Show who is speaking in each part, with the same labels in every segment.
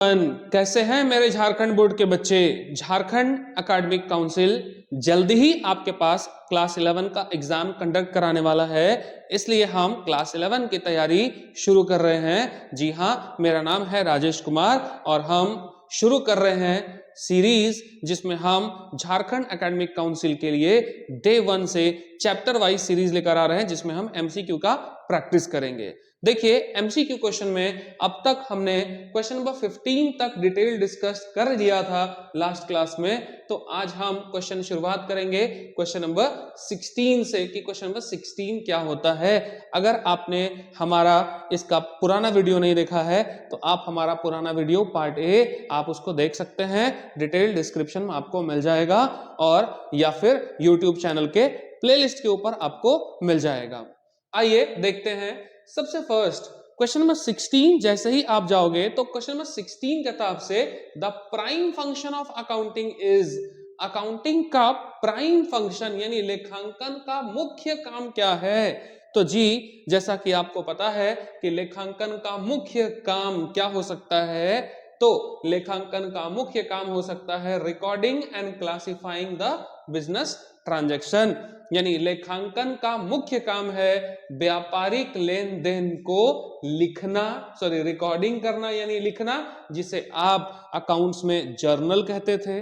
Speaker 1: कैसे हैं मेरे झारखंड बोर्ड के बच्चे। झारखंड एकेडमिक काउंसिल जल्दी ही आपके पास क्लास 11 का एग्जाम कंडक्ट कराने वाला है, इसलिए हम क्लास 11 की तैयारी शुरू कर रहे हैं। जी हाँ, मेरा नाम है राजेश कुमार और हम शुरू कर रहे हैं सीरीज जिसमें हम झारखंड एकेडमिक काउंसिल के लिए डे 1 से चैप्टर वाइज सीरीज लेकर आ रहे हैं, जिसमें हम एमसीक्यू का प्रैक्टिस करेंगे। देखिए, एमसीक्यू क्वेश्चन में अब तक हमने क्वेश्चन नंबर 15 तक डिटेल डिस्कस कर लिया था लास्ट क्लास में, तो आज हम क्वेश्चन शुरुआत करेंगे क्वेश्चन नंबर 16 से कि क्वेश्चन नंबर 16 क्या होता है। अगर आपने हमारा इसका पुराना वीडियो नहीं देखा है तो आप हमारा पुराना वीडियो पार्ट ए आप उसको देख सकते हैं, डिटेल डिस्क्रिप्शन में आपको मिल जाएगा, और या फिर यूट्यूब चैनल के प्लेलिस्ट के ऊपर आपको मिल जाएगा। आइए देखते हैं। सबसे फर्स्ट क्वेश्चन नंबर 16 जैसे ही आप जाओगे तो क्वेश्चन नंबर 16 कहता है आपसे the prime function of accounting is, accounting का प्राइम फंक्शन यानी लेखांकन का मुख्य काम क्या है। तो जी, जैसा कि आपको पता है कि लेखांकन का मुख्य काम क्या हो सकता है, तो लेखांकन का मुख्य काम हो सकता है recording and classifying the business transaction, यानी लेखांकन का मुख्य काम है व्यापारिक लेन देन को लिखना, रिकॉर्डिंग करना यानी लिखना, जिसे आप अकाउंट्स में जर्नल कहते थे।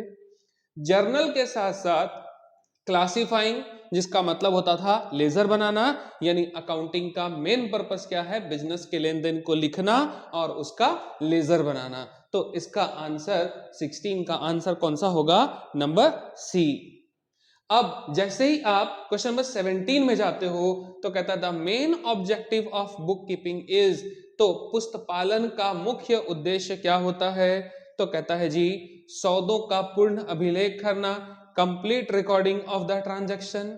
Speaker 1: जर्नल के साथ साथ क्लासिफाइंग, जिसका मतलब होता था लेजर बनाना, यानी अकाउंटिंग का मेन पर्पस क्या है, बिजनेस के लेन देन को लिखना और उसका लेजर बनाना। तो इसका आंसर 16 का आंसर कौन सा होगा, नंबर सी। अब जैसे ही आप क्वेश्चन नंबर 17 में जाते हो तो कहता है the main objective of book keeping is, तो पुस्तपालन का मुख्य उद्देश्य क्या होता है। तो कहता है जी सौदों का पूर्ण अभिलेख करना, complete recording of the transaction.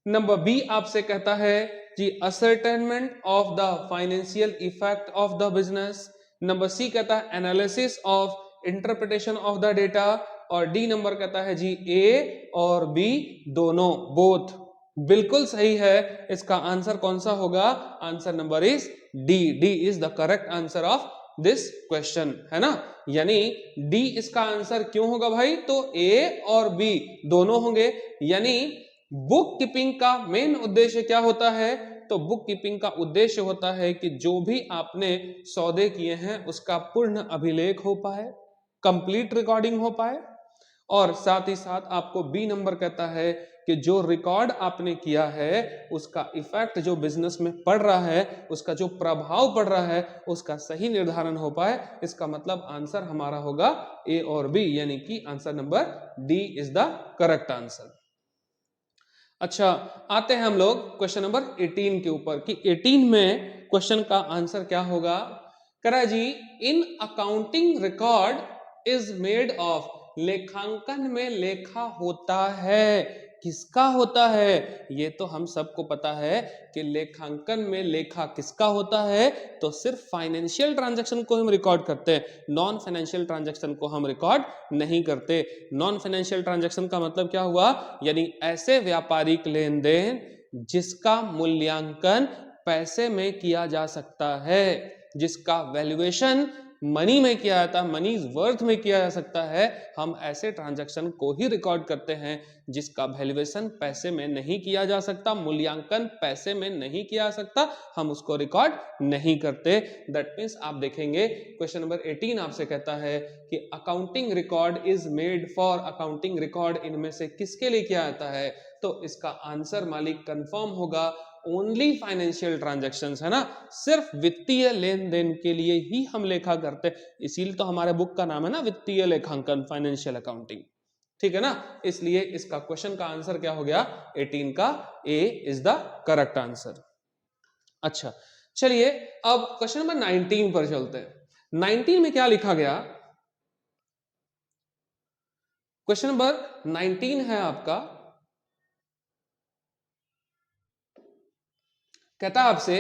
Speaker 1: Number B आपसे कहता है जी ascertainment of the financial effect of the business. Number C कहता है analysis of interpretation of the data, और डी नंबर कहता है जी ए और बी दोनों, बोथ। बिल्कुल सही है, इसका आंसर कौन सा होगा, answer number is D. D is the correct answer of this question, है ना। यानी डी इसका आंसर क्यों होगा भाई, तो ए और बी दोनों होंगे। यानी बुक कीपिंग का मेन उद्देश्य क्या होता है, तो बुक कीपिंग का उद्देश्य होता है कि जो भी आपने सौदे किए हैं उसका पूर्ण अभिलेख हो पाए, कंप्लीट रिकॉर्डिंग हो पाए, और साथ ही साथ आपको बी नंबर कहता है कि जो रिकॉर्ड आपने किया है उसका इफेक्ट जो बिजनेस में पड़ रहा है, उसका जो प्रभाव पड़ रहा है, उसका सही निर्धारण हो पाए। इसका मतलब आंसर हमारा होगा ए और बी, यानी कि answer number D is the correct answer. अच्छा, आते हैं हम लोग क्वेश्चन नंबर 18 के ऊपर कि 18 में क्वेश्चन का आंसर क्या होगा। करा जी in accounting record is made of, लेखांकन में लेखा होता है, किसका होता है, ये तो हम सबको पता है कि लेखांकन में लेखा किसका होता है, तो सिर्फ फाइनेंशियल ट्रांजैक्शन को हम रिकॉर्ड करते हैं, नॉन फाइनेंशियल ट्रांजैक्शन को हम रिकॉर्ड नहीं करते। नॉन फाइनेंशियल ट्रांजैक्शन का मतलब क्या हुआ, यानी ऐसे व्यापारिक लेन देन जिसका मूल्यांकन पैसे में किया जा सकता है, जिसका वैल्यूएशन मनी में किया जाता है, मनी वर्थ में किया जा सकता है, हम ऐसे ट्रांजैक्शन को ही रिकॉर्ड करते हैं। जिसका वैल्यूएशन पैसे में नहीं किया जा सकता, मूल्यांकन पैसे में नहीं किया जा सकता, हम उसको रिकॉर्ड नहीं करते। दैट मींस आप देखेंगे क्वेश्चन नंबर 18 आपसे कहता है कि accounting record is made for, accounting record इनमें से किसके लिए किया जाता है, तो इसका आंसर मालिक कंफर्म होगा ओनली फाइनेंशियल ट्रांजैक्शंस, है ना, सिर्फ वित्तीय लेन देन के लिए ही हम लेखा करते हैं। इसीलिए तो हमारे बुक का नाम है ना वित्तीय लेखांकन, फाइनेंशियल अकाउंटिंग, ठीक है ना। इसलिए इसका क्वेश्चन का आंसर क्या हो गया, 18 का ए इज द करेक्ट आंसर। अच्छा, चलिए अब क्वेश्चन नंबर 19 पर चलते हैं। 19 में क्या लिखा गया, क्वेश्चन नंबर 19 है आपका, कहता है आपसे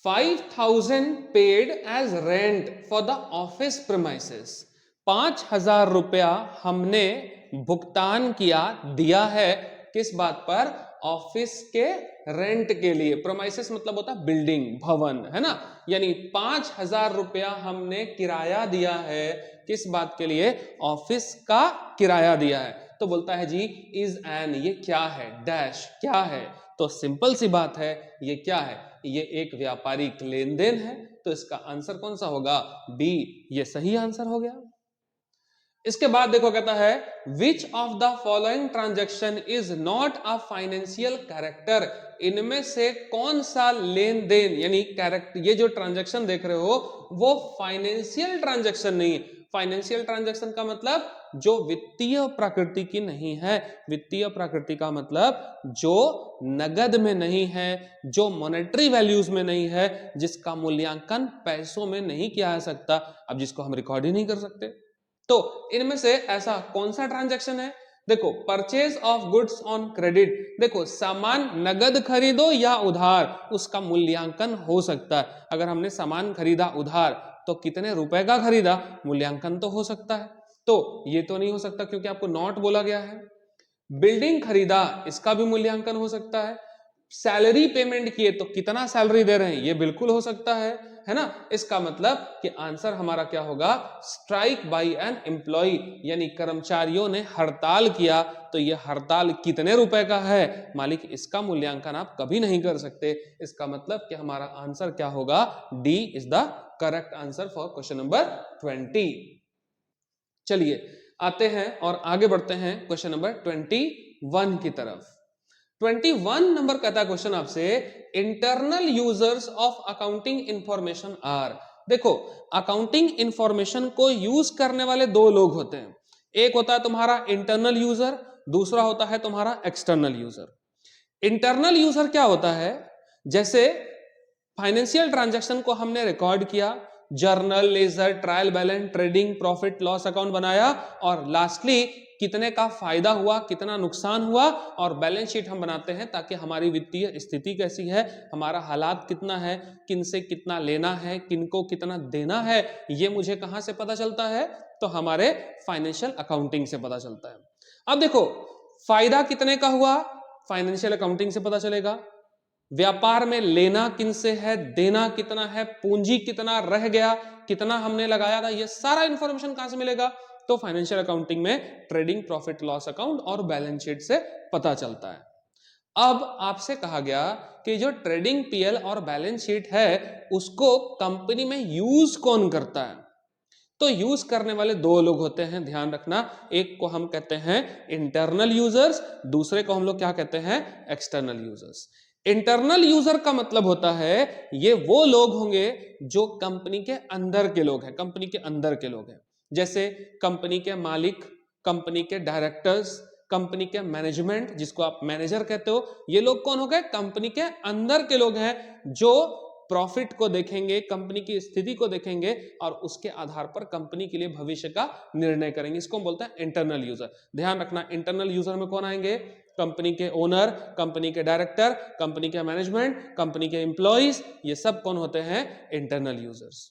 Speaker 1: 5000 paid as rent for the office premises, 5000 रुपया हमने भुगतान किया, दिया है, किस बात पर, ऑफिस के रेंट के लिए। प्रोमाइसेस मतलब होता है बिल्डिंग, भवन, है ना। यानी 5,000 रुपया हमने किराया दिया है, किस बात के लिए? ऑफिस का किराया दिया है। तो बोलता है जी इज एन, ये क्या है, डैश क्या है। तो सिंपल सी बात है, ये क्या है? ये एक व्यापारिक लेन देन है। तो इसका आंसर कौन सा होगा? बी, ये सही आंसर हो गया। इसके बाद देखो कहता है विच of the following transaction is not a financial character. इनमें से कौन सा लेन देन यानी कैरेक्टर, ये जो ट्रांजैक्शन देख रहे हो वो फाइनेंशियल ट्रांजैक्शन नहीं है। फाइनेंशियल ट्रांजैक्शन का मतलब जो वित्तीय प्रकृति की नहीं है। वित्तीय प्रकृति का मतलब जो नगद में नहीं है, जो मॉनेटरी वैल्यूज में नहीं है, जिसका मूल्यांकन पैसों में नहीं किया जा सकता, अब जिसको हम रिकॉर्ड ही नहीं कर सकते। तो इनमें से ऐसा कौन सा ट्रांजैक्शन है? देखो purchase of goods on credit. देखो सामान नगद खरीदो या उधार, उसका मूल्यांकन हो सकता है। अगर हमने सामान खरीदा उधार तो कितने रुपए का खरीदा, मूल्यांकन तो हो सकता है। तो ये तो नहीं हो सकता क्योंकि आपको नॉट बोला गया है। बिल्डिंग खरीदा, इसका भी मूल्यांकन हो सकता है। सैलरी पेमेंट किए तो कितना सैलरी दे रहे हैं, ये बिल्कुल हो सकता है ना। इसका मतलब कि आंसर हमारा क्या होगा? स्ट्राइक बाय एन एम्प्लॉय, यानी कर्मचारियों ने हड़ताल किया तो ये हड़ताल कितने रुपए का है मालिक, इसका मूल्यांकन आप कभी नहीं कर सकते। इसका मतलब कि हमारा आंसर क्या होगा? D is the correct answer for question number 20। चलिए आते हैं और आगे बढ़ते हैं क्वेश्चन नंबर 21 की तरफ। 21 नंबर कहता है क्वेश्चन आपसे, internal users of accounting information are. देखो अकाउंटिंग इंफॉर्मेशन को यूज करने वाले दो लोग होते हैं। एक होता है तुम्हारा इंटरनल यूजर, दूसरा होता है तुम्हारा एक्सटर्नल यूजर। इंटरनल यूजर क्या होता है? जैसे फाइनेंशियल ट्रांजैक्शन को हमने रिकॉर्ड किया, journal, ledger, trial balance, trading, profit loss account बनाया, और लास्टली कितने का फायदा हुआ, कितना नुकसान हुआ, और बैलेंस शीट हम बनाते हैं ताकि हमारी वित्तीय स्थिति कैसी है, हमारा हालात कितना है, किन से कितना लेना है, किनको कितना देना है, ये मुझे कहां से पता चलता है? तो हमारे फाइनेंशियल अकाउंटिंग से पता चलता है। अब देखो फायदा कितने का हुआ, फाइनेंशियल अकाउंटिंग से पता चलेगा। व्यापार में लेना किनसे है, देना कितना है, पूंजी कितना रह गया, कितना हमने लगाया था, ये सारा इंफॉर्मेशन कहां से मिलेगा? तो फाइनेंशियल अकाउंटिंग में ट्रेडिंग, प्रॉफिट लॉस अकाउंट और बैलेंस शीट से पता चलता है। अब आपसे कहा गया कि जो ट्रेडिंग पीएल और बैलेंस शीट है उसको कंपनी में यूज कौन करता है? तो यूज करने वाले दो लोग होते हैं, ध्यान रखना। एक को हम कहते हैं इंटरनल यूजर्स, दूसरे को हम लोग क्या कहते हैं? External users. इंटरनल यूजर का मतलब होता है ये वो लोग होंगे जो कंपनी के अंदर के लोग हैं, कंपनी के अंदर के लोग हैं। जैसे कंपनी के मालिक, कंपनी के डायरेक्टर्स, कंपनी के मैनेजमेंट जिसको आप मैनेजर कहते हो, ये लोग कौन हो गए? कंपनी के अंदर के लोग हैं जो प्रॉफिट को देखेंगे, कंपनी की स्थिति को देखेंगे और उसके आधार पर कंपनी के लिए भविष्य का निर्णय करेंगे। इसको हम बोलते हैं इंटरनल यूजर। ध्यान रखना इंटरनल यूजर में कौन आएंगे? कंपनी के ओनर, कंपनी के डायरेक्टर, कंपनी के मैनेजमेंट, कंपनी के एम्प्लॉइज, ये सब कौन होते हैं? Internal users.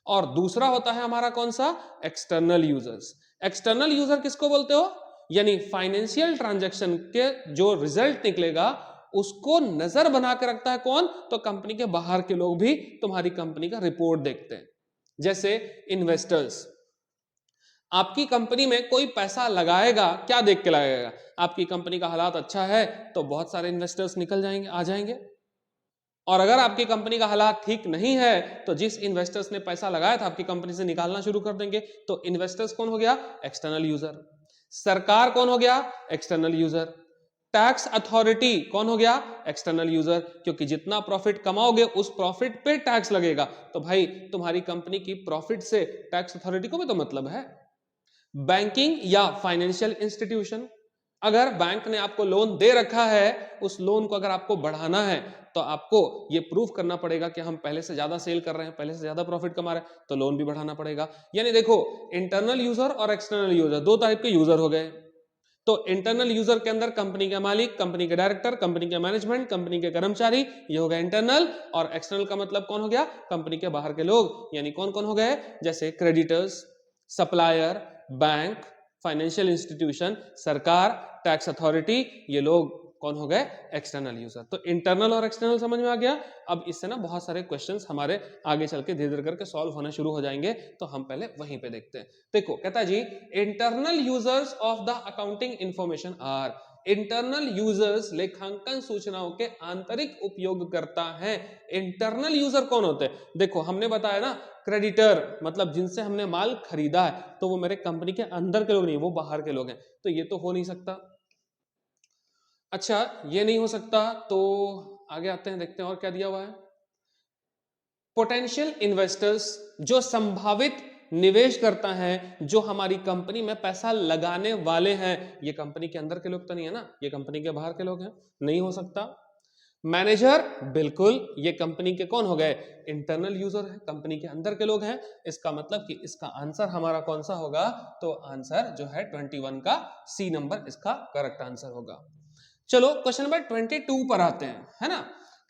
Speaker 1: और दूसरा होता है हमारा कौन सा? External users. एक्सटर्नल यूजर किसको बोलते हो? यानी फाइनेंशियल ट्रांजैक्शन के जो रिजल्ट निकलेगा उसको नजर बना के रखता है कौन? तो कंपनी के बाहर के लोग भी तुम्हारी कंपनी का रिपोर्ट देखते हैं। जैसे इन्वेस्टर्स, आपकी कंपनी में कोई पैसा लगाएगा, क्या देख के लगाएगा? आपकी कंपनी का हालात अच्छा है तो बहुत सारे इन्वेस्टर्स निकल जाएंगे, आ जाएंगे। और अगर आपकी कंपनी का हालात ठीक नहीं है तो जिस इन्वेस्टर्स ने पैसा लगाया था आपकी कंपनी से निकालना शुरू कर देंगे। तो इन्वेस्टर्स कौन हो गया? External user. सरकार कौन हो गया? External user. टैक्स अथॉरिटी कौन हो गया? एक्सटर्नल यूजर, क्योंकि जितना प्रॉफिट कमाओगे उस प्रॉफिट पे टैक्स लगेगा। तो भाई तुम्हारी कंपनी की प्रॉफिट से टैक्स अथॉरिटी को भी तो मतलब है। बैंकिंग या फाइनेंशियल इंस्टीट्यूशन, अगर बैंक ने आपको लोन दे रखा है, उस लोन को अगर आपको बढ़ाना है तो आपको ये प्रूफ करना पड़ेगा कि हम पहले से ज्यादा सेल कर रहे हैं, पहले से ज्यादा प्रॉफिट कमा रहे हैं, तो लोन भी बढ़ाना पड़ेगा। यानी देखो इंटरनल यूजर और एक्सटर्नल यूजर दो टाइप के यूजर हो गए। तो इंटरनल यूजर के अंदर कंपनी का मालिक, कंपनी के डायरेक्टर, कंपनी के मैनेजमेंट, कंपनी के कर्मचारी, ये हो गया इंटरनल। और एक्सटर्नल का मतलब कौन हो गया? कंपनी के बाहर के लोग। यानी कौन कौन हो गए? जैसे creditors, supplier, bank, financial institution, सरकार, टैक्स अथॉरिटी, ये लोग कौन हो गए, एक्सटर्नल यूजर। तो इंटरनल और एक्सटर्नल समझ में आ गया। अब इससे ना बहुत सारे क्वेश्चंस हमारे आगे चल के धीरे धीरे करके सॉल्व होना शुरू हो जाएंगे, तो हम पहले वहीं पे देखते हैं। देखो कहता है जी, internal users of the accounting information are, internal users लेखांकन सूचनाओं के आंतरिक उपयोगकर्ता हैं। इंटरनल यूजर कौन होते हैं? देखो हमने बताया ना, क्रेडिटर मतलब जिनसे हमने माल खरीदा है, तो वो मेरे कंपनी के अंदर के लोग नहीं, वो बाहर के लोग हैं, तो ये तो हो नहीं सकता। अच्छा ये नहीं हो सकता, तो आगे आते हैं, देखते हैं और क्या दिया हुआ है। पोटेंशियल इन्वेस्टर्स, जो संभावित निवेश करता है, जो हमारी कंपनी में पैसा लगाने वाले हैं, ये कंपनी के अंदर के लोग तो नहीं है ना, ये कंपनी के बाहर के लोग हैं, नहीं हो सकता। मैनेजर, बिल्कुल ये कंपनी के कौन हो गए, इंटरनल यूजर है, कंपनी के अंदर के लोग हैं। इसका मतलब कि इसका आंसर हमारा कौन सा होगा, तो आंसर जो है 21 का सी नंबर इसका करेक्ट आंसर होगा। चलो क्वेश्चन नंबर 22 पर आते हैं, है ना।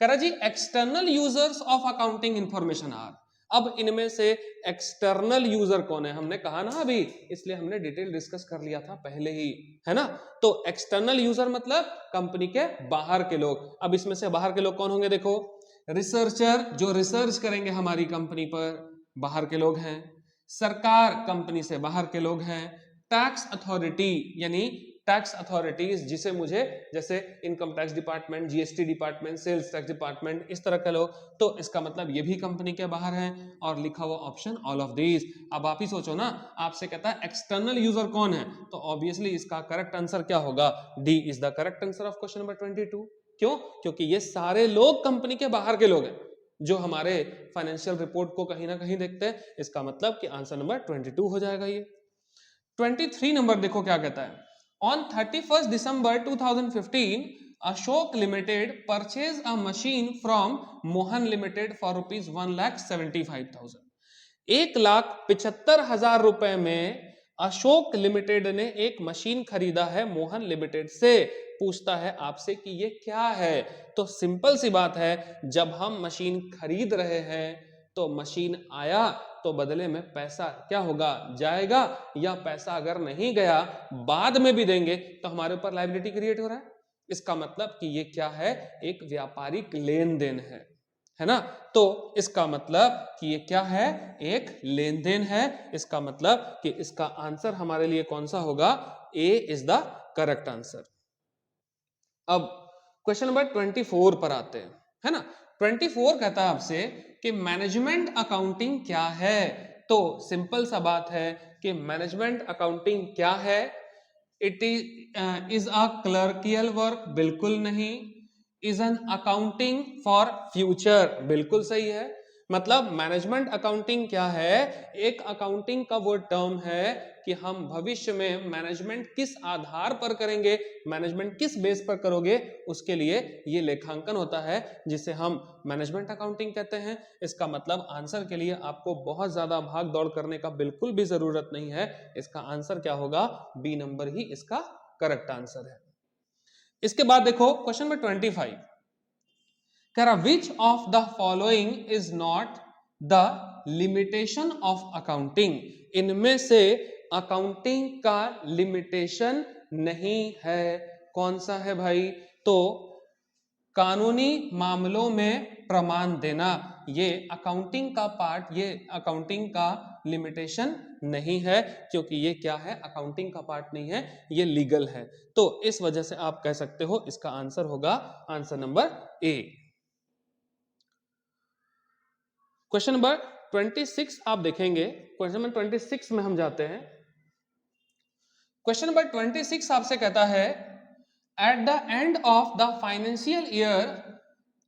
Speaker 1: कह रहा जी, external users of accounting information are. अब इनमें से एक्सटर्नल यूजर कौन है, हमने कहा ना अभी, इसलिए हमने डिटेल डिस्कस कर लिया था पहले ही, है ना। तो एक्सटर्नल यूजर मतलब कंपनी के बाहर के लोग। अब इसमें से बाहर के लोग कौन होंगे, देखो, रिसर्चर जो रिसर्च करेंगे हमारी कंपनी पर, बाहर के लोग हैं। सरकार, कंपनी से बाहर के लोग हैं। टैक्स अथॉरिटी यानी टैक्स अथॉरिटीज, जिसे मुझे जैसे income tax department, GST department, sales tax department, इस तरह के लोग, तो इसका मतलब ये भी कंपनी के बाहर हैं। और लिखा हुआ ऑप्शन ऑल ऑफ दीज। अब आप ही सोचो ना, आपसे कहता है एक्सटर्नल यूजर कौन है, तो ऑब्वियसली इसका करेक्ट आंसर क्या होगा, D is the correct answer of question number 22। क्यों? क्योंकि ये सारे लोग कंपनी के बाहर के लोग हैं, जो हमारे फाइनेंशियल रिपोर्ट को कहीं ना कहीं देखते हैं। इसका मतलब कि आंसर नंबर 22 हो जाएगा ये। 23 नंबर देखो क्या कहता है। On 31st December 2015, Ashok Limited purchased a machine from Mohan Limited for rupees 1,75,000। 1,75,000 रुपए में अशोक लिमिटेड ने एक मशीन खरीदा है मोहन लिमिटेड से। पूछता है आपसे कि ये क्या है, तो सिंपल सी बात है, जब हम मशीन खरीद रहे हैं तो मशीन आया तो बदले में पैसा क्या होगा, जाएगा, या पैसा अगर नहीं गया बाद में भी देंगे तो हमारे ऊपर लायबिलिटी क्रिएट हो रहा है। इसका मतलब कि ये क्या है, एक व्यापारिक लेन देन है ना। तो इसका मतलब कि ये क्या है, एक लेन देन है। इसका मतलब कि इसका आंसर हमारे लिए कौन सा होगा, ए इज द करेक्ट आंसर। अब क्वेश्चन नंबर 24 पर आते हैं, है ना। 24 कहता है आपसे कि मैनेजमेंट अकाउंटिंग क्या है। तो सिंपल सा बात है कि मैनेजमेंट अकाउंटिंग क्या है। It is a clerical work, बिल्कुल नहीं। Is an accounting for future, बिल्कुल सही है। मतलब मैनेजमेंट अकाउंटिंग क्या है, एक अकाउंटिंग का वो टर्म है कि हम भविष्य में मैनेजमेंट किस आधार पर करेंगे, मैनेजमेंट किस बेस पर करोगे, उसके लिए ये लेखांकन होता है, जिसे हम मैनेजमेंट अकाउंटिंग कहते हैं। इसका मतलब आंसर के लिए आपको बहुत ज्यादा भाग दौड़ करने का बिल्कुल भी जरूरत नहीं है। इसका आंसर क्या होगा, बी नंबर ही इसका करेक्ट आंसर है। इसके बाद देखो क्वेश्चन नंबर 25 कह रहा, विच of the following is not the limitation of accounting. इनमें से अकाउंटिंग का लिमिटेशन नहीं है, कौन सा है भाई, तो कानूनी मामलों में प्रमाण देना, ये अकाउंटिंग का पार्ट, ये अकाउंटिंग का लिमिटेशन नहीं है, क्योंकि ये क्या है, अकाउंटिंग का पार्ट नहीं है, ये लीगल है। तो इस वजह से आप कह सकते हो इसका आंसर होगा answer number A. Question number 26 आप देखेंगे, क्वेश्चन नंबर 26 में हम जाते हैं। क्वेश्चन नंबर 26 आपसे कहता है, at the end of the financial year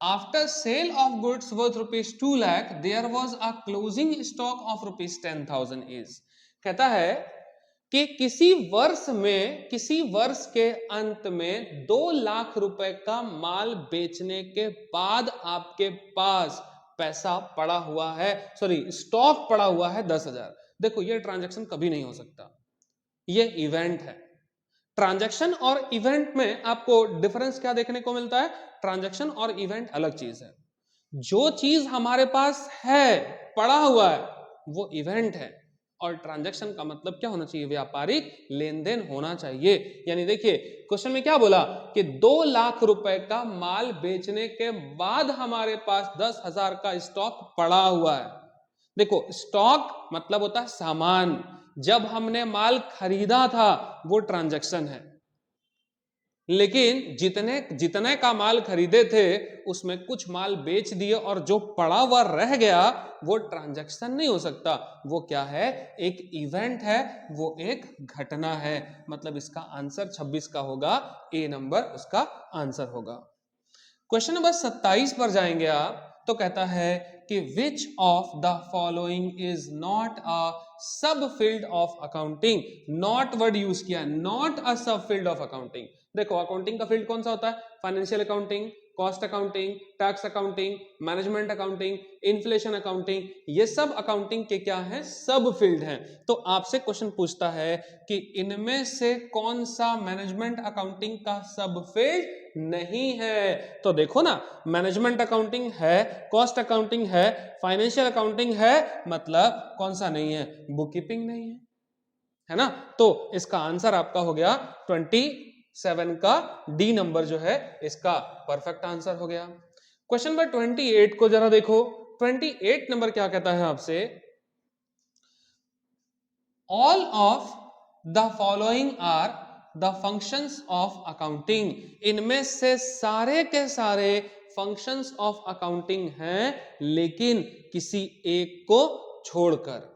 Speaker 1: after sale of goods worth rupees 2 lakh there was a closing stock of rupees 10,000 is. कहता है कि किसी वर्ष के अंत में 2 लाख रुपए का माल बेचने के बाद आपके पास पैसा पड़ा हुआ है, सॉरी स्टॉक पड़ा हुआ है 10,000। देखो ये ट्रांजैक्शन कभी नहीं हो सकता, ये इवेंट है। ट्रांजैक्शन और इवेंट में आपको डिफरेंस क्या देखने को मिलता है, ट्रांजैक्शन और इवेंट अलग चीज है। जो चीज हमारे पास है, पड़ा हुआ है, वो इवेंट है। और ट्रांजैक्शन का मतलब क्या होना चाहिए? व्यापारिक लेन देन होना चाहिए। यानी देखिए क्वेश्चन में क्या बोला कि 2 लाख रुपए का माल बेचने के बाद हमारे पास 10,000 का स्टॉक पड़ा हुआ है। देखो स्टॉक मतलब होता है सामान, जब हमने माल खरीदा था वो ट्रांजैक्शन है, लेकिन जितने जितने का माल खरीदे थे उसमें कुछ माल बेच दिए और जो पड़ा हुआ रह गया वो ट्रांजैक्शन नहीं हो सकता। वो क्या है? एक इवेंट है, वो एक घटना है। मतलब इसका आंसर 26 का होगा, ए नंबर उसका आंसर होगा। क्वेश्चन नंबर 27 पर जाएंगे आप, तो कहता है कि which of the following is not a sub field of accounting. Not word use किया, not a sub field of accounting. देखो अकाउंटिंग का फील्ड कौन सा होता है? Financial accounting, cost accounting, tax accounting, management accounting, inflation accounting, ये सब accounting के क्या है? सब फील्ड हैं। तो आपसे क्वेश्चन पूछता है कि इनमें से कौन सा मैनेजमेंट अकाउंटिंग का सब फील्ड नहीं है? तो देखो ना, मैनेजमेंट अकाउंटिंग है, कॉस्ट अकाउंटिंग है, फाइनेंशियल अकाउंटिंग है, मतलब कौन सा नहीं है? बुक कीपिंग नहीं है ना? तो इसका आंसर आपका हो गया 27 का डी नंबर जो है इसका परफेक्ट आंसर हो गया। क्वेश्चन नंबर 28 को जरा देखो। 28 नंबर क्या कहता है आपसे? All of the following are the functions of accounting. इनमें से सारे के सारे फंक्शंस ऑफ अकाउंटिंग हैं, लेकिन किसी एक को छोड़कर,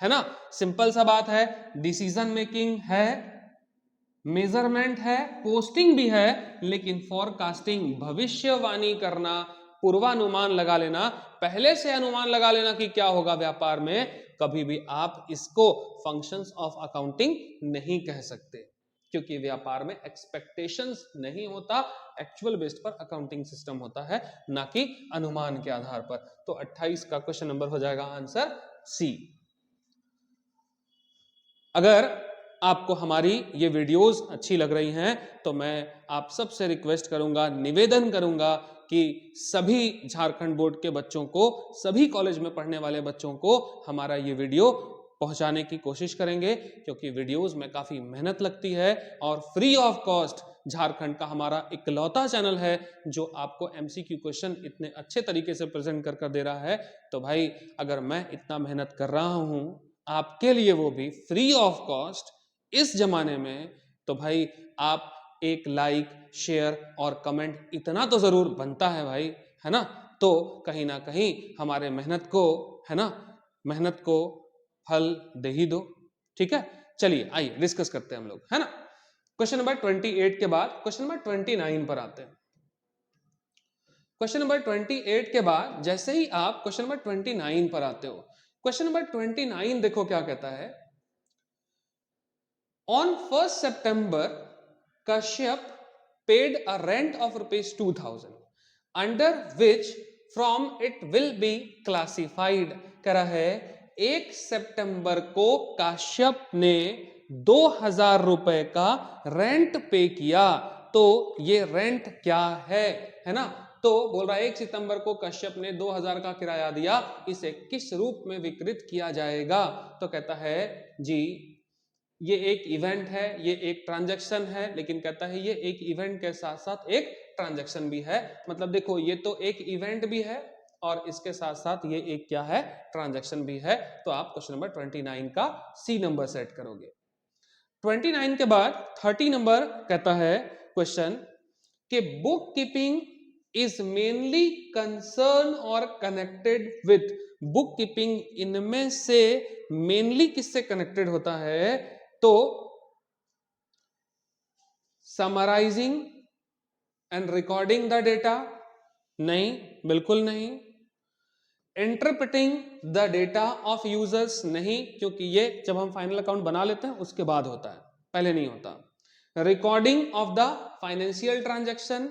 Speaker 1: है ना? सिंपल सा बात है, डिसीजन मेकिंग है, मेजरमेंट है, पोस्टिंग भी है, लेकिन फॉरकास्टिंग भविष्यवाणी करना, पूर्वानुमान लगा लेना, पहले से अनुमान लगा लेना कि क्या होगा व्यापार में, कभी भी आप इसको फंक्शंस ऑफ अकाउंटिंग नहीं कह सकते, क्योंकि व्यापार में एक्सपेक्टेशंस नहीं होता, एक्चुअल बेस्ड पर अकाउंटिंग सिस्टम होता है, ना कि अनुमान के आधार पर। तो 28 का क्वेश्चन नंबर हो जाएगा आंसर सी। अगर आपको हमारी ये वीडियोस अच्छी लग रही हैं तो मैं आप सबसे रिक्वेस्ट करूंगा, निवेदन करूंगा कि सभी झारखंड बोर्ड के बच्चों को, सभी कॉलेज में पढ़ने वाले बच्चों को हमारा ये वीडियो पहुंचाने की कोशिश करेंगे, क्योंकि वीडियोस में काफी मेहनत लगती है और फ्री ऑफ कॉस्ट झारखंड का हमारा इकलौता चैनल है जो आपको एमसीक्यू क्वेश्चन इतने अच्छे तरीके से प्रेजेंट कर दे रहा है। तो भाई अगर मैं इतना मेहनत कर रहा हूं आपके लिए, वो भी फ्री ऑफ कॉस्ट इस जमाने में, तो भाई आप एक लाइक, शेयर और कमेंट इतना तो जरूर बनता है भाई, है ना? तो कहीं ना कहीं हमारे मेहनत को, है ना, मेहनत को फल दे ही दो। ठीक है, चलिए आइए डिस्कस करते हैं हम लोग, है ना? क्वेश्चन नंबर 28 के बाद क्वेश्चन नंबर 29 पर आते हैं। क्वेश्चन नंबर 28 के बाद जैसे ही आप क्वेश्चन नंबर 29 पर आते हो, क्वेश्चन नंबर 29 देखो क्या कहता है। On 1st September Kashyap paid a rent of ₹2,000 under which from it will be classified। कह रहा है 1 सितंबर को काश्यप ने 2,000 रुपए का रेंट पे किया, तो ये रेंट क्या है ना? तो बोल रहा है 1 सितंबर को कश्यप ने 2,000 का किराया दिया, इसे किस रूप में विकृत किया जाएगा? तो कहता है जी ये एक इवेंट है, ये एक ट्रांजैक्शन है, लेकिन कहता है ये एक इवेंट के साथ साथ एक ट्रांजैक्शन भी है। मतलब देखो ये तो एक इवेंट भी है और इसके साथ साथ ये एक क्या है? ट्रांजैक्शन भी है। तो आप क्वेश्चन नंबर 29 का सी नंबर सेट करोगे। 29 के बाद 30 नंबर कहता है क्वेश्चन कि book keeping is mainly concern और कनेक्टेड विथ। बुक कीपिंग इनमें से मेनली किससे कनेक्टेड होता है? तो summarising and recording the data, नहीं, बिल्कुल नहीं। Interpreting the data of users, नहीं, क्योंकि ये जब हम फाइनल अकाउंट बना लेते हैं उसके बाद होता है, पहले नहीं होता। Recording of the financial transaction,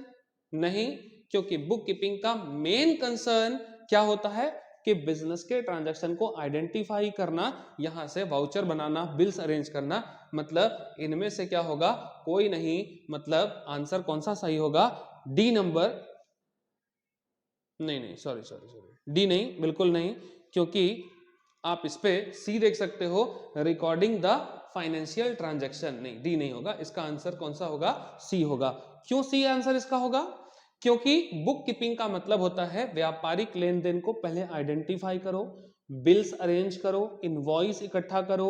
Speaker 1: नहीं, क्योंकि बुक कीपिंग का मेन कंसर्न क्या होता है कि बिजनेस के ट्रांजैक्शन को आइडेंटिफाई करना, यहां से वाउचर बनाना, बिल्स अरेंज करना। मतलब इनमें से क्या होगा? कोई नहीं। मतलब आंसर कौन सा सही होगा? डी नंबर, नहीं नहीं, सॉरी सॉरी सॉरी, डी नहीं, बिल्कुल नहीं, क्योंकि आप इस पे सी देख सकते हो, रिकॉर्डिंग द फाइनेंशियल ट्रांजैक्शन, नहीं डी नहीं होगा, इसका आंसर कौन सा होगा, सी होगा। क्यों सी आंसर इसका होगा, क्योंकि बुक कीपिंग का मतलब होता है व्यापारिक लेन देन को पहले आइडेंटिफाई करो, बिल्स अरेंज करो, इनवॉइस इकट्ठा करो,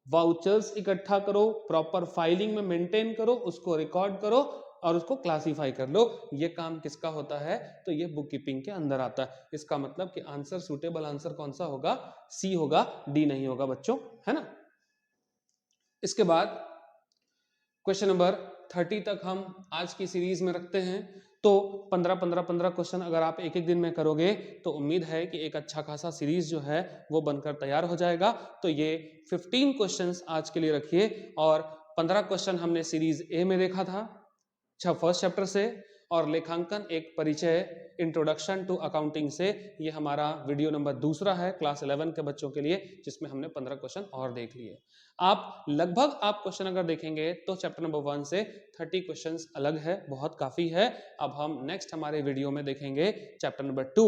Speaker 1: वाउचर्स इकट्ठा करो, प्रॉपर फाइलिंग में मेंटेन करो, उसको रिकॉर्ड करो और उसको क्लासिफाई कर लो। ये काम किसका होता है, तो ये बुक कीपिंग के अंदर आता है। इसका मतलब कि आंसर, सूटेबल आंसर कौन सा होगा, सी होगा, डी नहीं होगा बच्चों, है ना। इसके बाद क्वेश्चन नंबर 30 तक हम आज की सीरीज में रखते हैं। तो 15 क्वेश्चन अगर आप एक एक दिन में करोगे तो उम्मीद है कि एक अच्छा खासा सीरीज जो है वो बनकर तैयार हो जाएगा। तो ये 15 क्वेश्चंस आज के लिए रखिए, और 15 क्वेश्चन हमने सीरीज ए में देखा था फर्स्ट चैप्टर से, और लेखांकन एक परिचय, इंट्रोडक्शन टू अकाउंटिंग से, ये हमारा वीडियो नंबर दूसरा है क्लास 11 के बच्चों के लिए, जिसमें हमने 15 क्वेश्चन और देख लिए। आप लगभग आप क्वेश्चन अगर देखेंगे तो चैप्टर नंबर 1 से 30 क्वेश्चंस अलग है, बहुत काफी है। अब हम नेक्स्ट हमारे वीडियो में देखेंगे चैप्टर नंबर 2,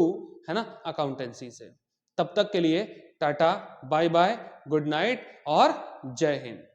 Speaker 1: है ना, अकाउंटेंसी से। तब तक के लिए टाटा, बाय बाय, गुड नाइट और जय हिंद।